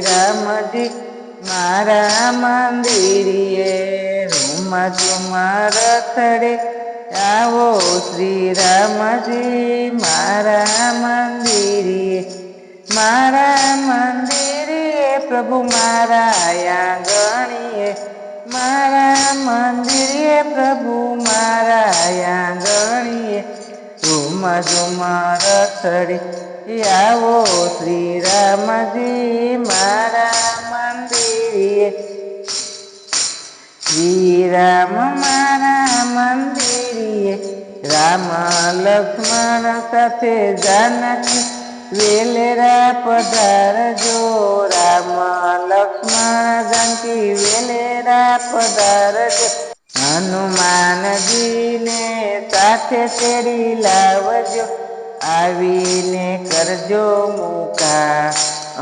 રામજી મારા મંદિરે, રૂમા ઝુમા રખડે આવો શ્રી રામજી મારા મંદિરે, મારા મંદિરે પ્રભુ મારા આંગણીએ, મારા મંદિરે પ્રભુ મારા આંગણીએ, રૂમા ઝુમા રખડે આવો શ્રી રામજી મારા મંદિરે, શ્રી રામ મારા મંદિરે, રામ લક્ષ્મણ સાથે જાનકી વેલેરા પધારજો, રામ લક્ષ્મણ જાનકી વેલેરા પધારજો, હનુમાનજીને સાથે તેડી લાવજો, આવીને કરજો મુકા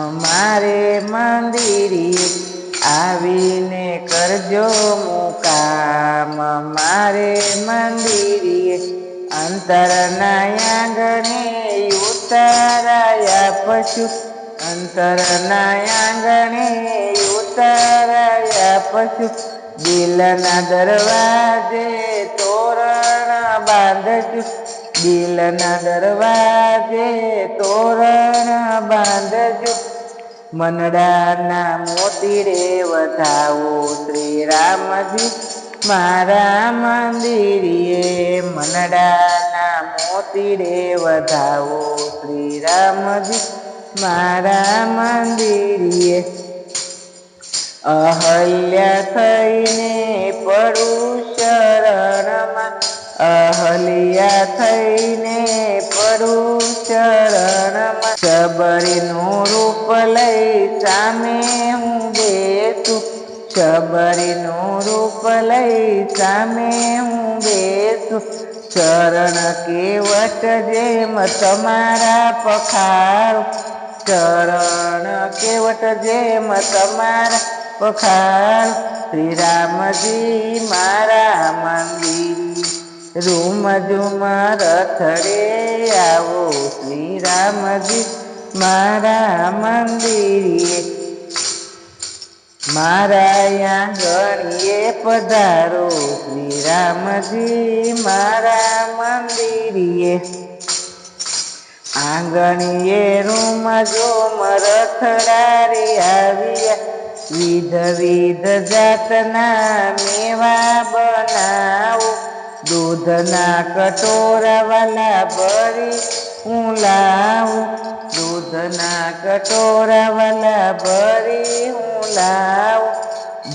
અમારે મંદિરે, આવીને કરજો મુકામ મારે મંદિરે, અંતરના આંગણે ઉતારાયા પશુ, અંતરના આંગણે ઉતારાયા પશુ, દિલના દરવાજે તોરણ બાંધજો, દિલના દરવાજે તોરણ બાંધજો, મનડાના મોતી રે વધાવો શ્રી રામજી મારા મંદિરે, મનડાના મોતી રે વધાવો શ્રી રામજી મારા મંદિરે, અહલ્યા થઈને પડું શરણમાં, અહલ્યા થઈને પડું શરણમાં, શબરીનું રૂપ લઈ સામે હું બેસું, શબરીનું રૂપ લઈ સામે હું બેસું, ચરણ કેવટ જેમ તમારા પખારું, ચરણ કેવટ જેમ તમારા પખારું, શ્રી રામજી મારા મંદિરે, રૂમ ઝુમ રખડે આવો શ્રી રામજી મારા મંદિરે, મારા આંગણીએ પધારો શ્રી રામજી મારા મંદિરે, આંગણીએ રૂમ ઝુમ રખડારે આવ્યા, વિધ વિધ જાતના મેવા બનાવો, દૂધના કટોરા વાલા ભરી હું લાવું, દૂધના કટોરા વાલા ભરી હું લાવું,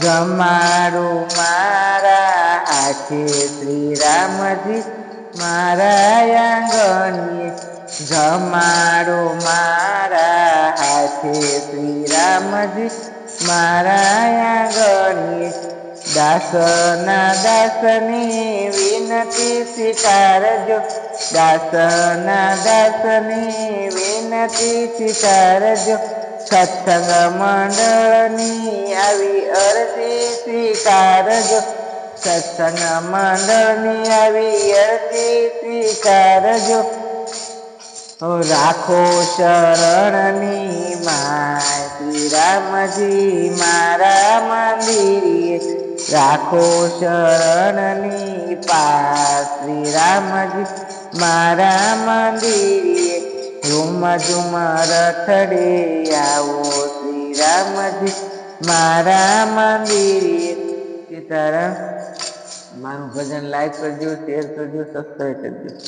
જમાડું મારા હાથે શ્રી રામજી મારા આંગણીએ, જમાડું મારા હાથે શ્રી રામજી મારા આંગણીએ, દાસના દાસની વિનતી સ્વીકારજો, દાસના દાસની વિનતી સ્વીકારજો, સત્સંગ મંડળની આવી અરજી સ્વીકારજો, સત્સંગ મંડળની આવી અરજી સ્વીકારજો, રાખો શરણની માય શ્રી રામજી મારા મંદિરે, રાખો શરણની પાસ શ્રી રામજી મારા મંદિરે, રૂમ ઝુમ રખડે આવો શ્રી રામજી મારા મંદિરે. સીતારામ. મારું ભજન લાઈક કરજો, શેર કરજો, સબસ્ક્રાઈબ કરજો.